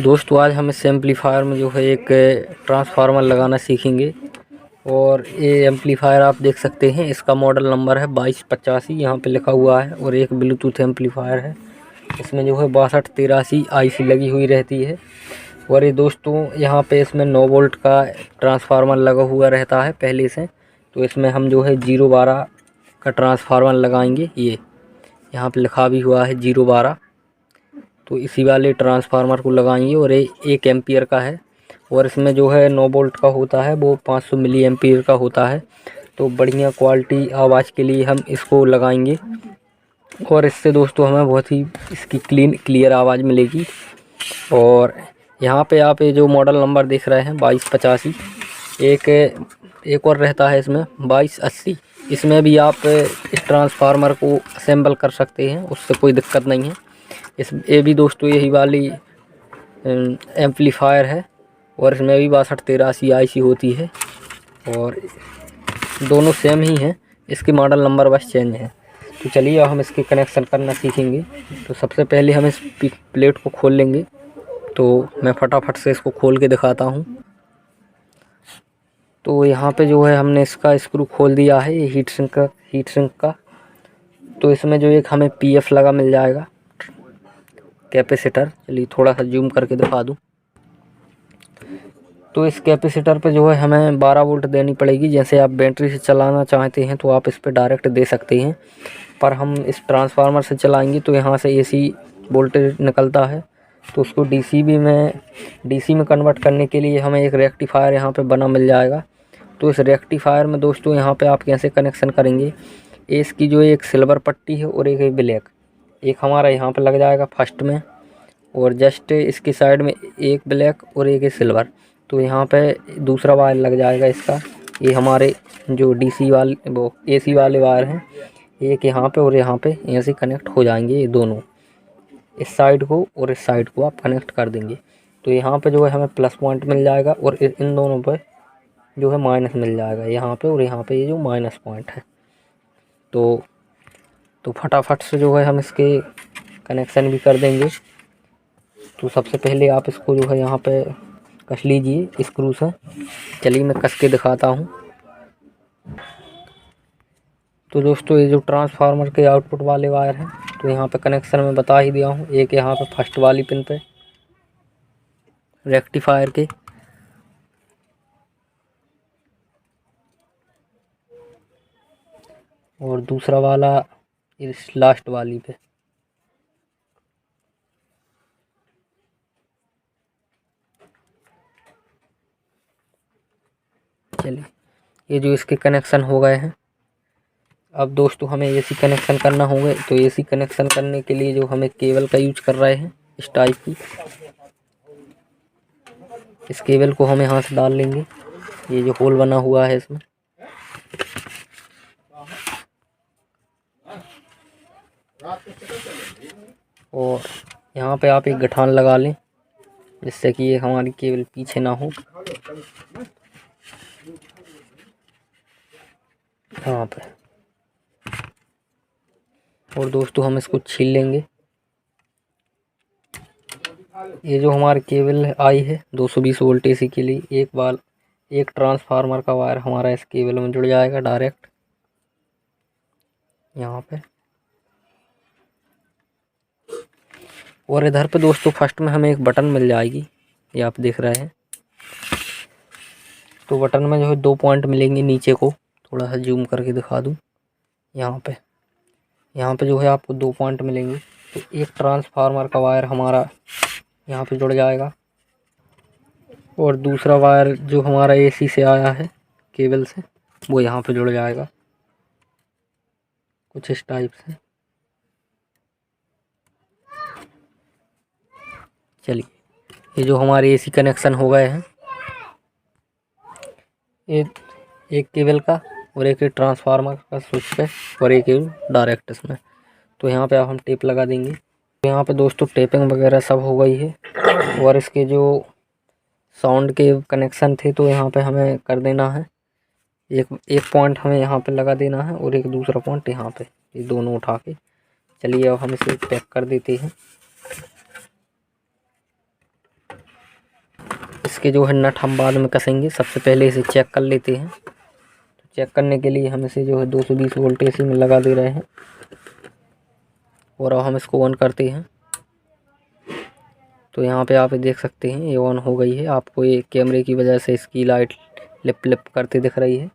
दोस्तों आज हम इस एम्पलीफायर में जो है एक ट्रांसफार्मर लगाना सीखेंगे। और ये एम्पलीफायर आप देख सकते हैं, इसका मॉडल नंबर है 2285 यहाँ पे लिखा हुआ है। और एक ब्लूटूथ एम्पलीफायर है, इसमें जो है 6283 आईसी लगी हुई रहती है। और ये दोस्तों यहाँ पे इसमें 9 वोल्ट का ट्रांसफार्मर लगा हुआ रहता है पहले से। तो इसमें हम जो है 012 का ट्रांसफार्मर लगाएंगे। ये यहाँ पे लिखा भी हुआ है 012, तो इसी वाले ट्रांसफार्मर को लगाएंगे। और ये 1 एम्पियर का है, और इसमें जो है 9 वोल्ट का होता है, वो 500 मिली एम्पियर का होता है। तो बढ़िया क्वालिटी आवाज़ के लिए हम इसको लगाएंगे, और इससे दोस्तों हमें बहुत ही इसकी क्लियर आवाज़ मिलेगी। और यहाँ पे आप ये जो मॉडल नंबर देख रहे हैं 2285, एक और रहता है इसमें 2280। इसमें भी आप इस ट्रांसफार्मर को असेंबल कर सकते हैं, उससे कोई दिक्कत नहीं है। ये भी दोस्तों यही वाली एम्पलीफायर है, और इसमें भी 6283 आईसी होती है, और दोनों सेम ही हैं। इसके मॉडल नंबर बस चेंज है। तो चलिए अब हम इसके कनेक्शन करना सीखेंगे। तो सबसे पहले हम इस प्लेट को खोल लेंगे। तो मैं फटाफट से इसको खोल के दिखाता हूँ। तो यहाँ पे जो है हमने इसका स्क्रू खोल दिया है, ये हीट सिंक का। तो इसमें जो एक हमें पीएफ लगा मिल जाएगा, कैपेसिटर। चलिए थोड़ा सा जूम करके दिखा दूँ। तो इस कैपेसिटर पे जो है हमें 12 वोल्ट देनी पड़ेगी। जैसे आप बैटरी से चलाना चाहते हैं तो आप इस पे डायरेक्ट दे सकते हैं, पर हम इस ट्रांसफार्मर से चलाएंगे तो यहाँ से एसी वोल्टेज निकलता है। तो उसको डीसी में कन्वर्ट करने के लिए हमें एक रेक्टिफायर यहाँ पे बना मिल जाएगा। तो इस रेक्टिफायर में दोस्तों यहाँ पे आप कैसे कनेक्शन करेंगे, इसकी जो एक सिल्वर पट्टी है और एक ब्लैक, एक हमारा यहाँ पे लग जाएगा फर्स्ट में, और जस्ट इसकी साइड में एक ब्लैक और एक सिल्वर। तो यहाँ पे दूसरा वायर लग जाएगा इसका। ये हमारे जो डीसी वाले वो एसी वाले वायर हैं, एक यहाँ पे और यहाँ पे ऐसे कनेक्ट हो जाएंगे। ये दोनों इस साइड को और इस साइड को आप कनेक्ट कर देंगे। तो यहाँ पे जो है हमें प्लस पॉइंट मिल जाएगा, और इन दोनों पे जो है माइनस मिल जाएगा, यहाँ पे और यहाँ पे ये जो माइनस पॉइंट है। तो फटाफट से जो है हम इसके कनेक्शन भी कर देंगे। तो सबसे पहले आप इसको जो है यहाँ पे कस लीजिए स्क्रू से। चलिए मैं कस के दिखाता हूँ। तो दोस्तों ये जो ट्रांसफार्मर के आउटपुट वाले वायर हैं, तो यहाँ पे कनेक्शन मैं बता ही दिया हूँ। एक यहाँ पे फर्स्ट वाली पिन पे रेक्टिफायर के, और दूसरा वाला इस लास्ट वाली पे। चलिए ये जो इसके कनेक्शन हो गए हैं। अब दोस्तों हमें एसी कनेक्शन करना होगा। तो एसी कनेक्शन करने के लिए जो हमें केबल का यूज कर रहे हैं इस टाइप की, इस केबल को हम यहाँ से डाल लेंगे। ये जो होल बना हुआ है इसमें, और यहाँ पे आप एक गठान लगा लें, जिससे कि ये हमारी केबल पीछे ना हो। यहाँ पे और दोस्तों हम इसको छील लेंगे। ये जो हमारी केबल आई है 220 वोल्ट एसी के लिए, एक ट्रांसफार्मर का वायर हमारा इस केबल में जुड़ जाएगा डायरेक्ट यहाँ पे। और इधर पे दोस्तों फर्स्ट में हमें एक बटन मिल जाएगी, ये आप देख रहे हैं। तो बटन में जो है 2 पॉइंट मिलेंगे नीचे को। थोड़ा सा जूम करके दिखा दूँ। यहाँ पे जो है आपको 2 पॉइंट मिलेंगे। तो एक ट्रांसफार्मर का वायर हमारा यहाँ पे जुड़ जाएगा, और दूसरा वायर जो हमारा एसी से आया है केबल से, वो यहाँ पे जुड़ जाएगा कुछ इस टाइप से। चलिए ये जो हमारे एसी कनेक्शन हो गए हैं, एक केबल का और एक ट्रांसफार्मर का स्विच पे, और एक डायरेक्ट इसमें। तो यहाँ पे अब हम टेप लगा देंगे। तो यहाँ पे दोस्तों टेपिंग वगैरह सब हो गई है, और इसके जो साउंड के कनेक्शन थे तो यहाँ पे हमें कर देना है। एक पॉइंट हमें यहाँ पे लगा देना है, और एक दूसरा पॉइंट यहाँ पे, ये दोनों उठा के। चलिए अब हम इसे पैक कर देते हैं। इसके जो है नट हम बाद में कसेंगे, सबसे पहले इसे चेक कर लेते हैं। तो चेक करने के लिए हम इसे जो है 220 वोल्ट AC में लगा दे रहे हैं और अब हम इसको ऑन करते हैं। तो यहाँ पे आप देख सकते हैं ये ऑन हो गई है। आपको ये कैमरे की वजह से इसकी लाइट लिप लिप करते दिख रही है।